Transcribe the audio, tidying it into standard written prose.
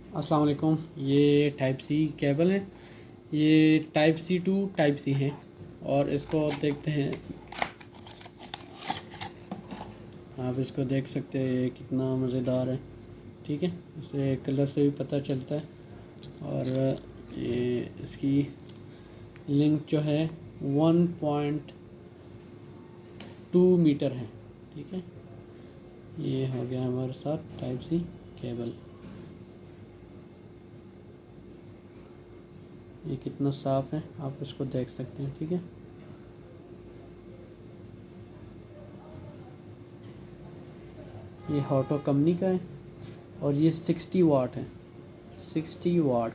अस्सलाम वालेकुम। ये टाइप सी केबल है। ये type C to type C है और इसको देखते हैं। आप इसको देख सकते हैं, ये कितना मज़ेदार है। ठीक है, इसे कलर से भी पता चलता है। और ये इसकी लेंथ जो है 1.2 मीटर है। ठीक है, ये हो गया हमारे साथ टाइप सी केबल। ये कितना साफ़ है, आप इसको देख सकते हैं। ठीक है, ये हॉटो कंपनी का है और ये 60 वाट है। 60 वाट।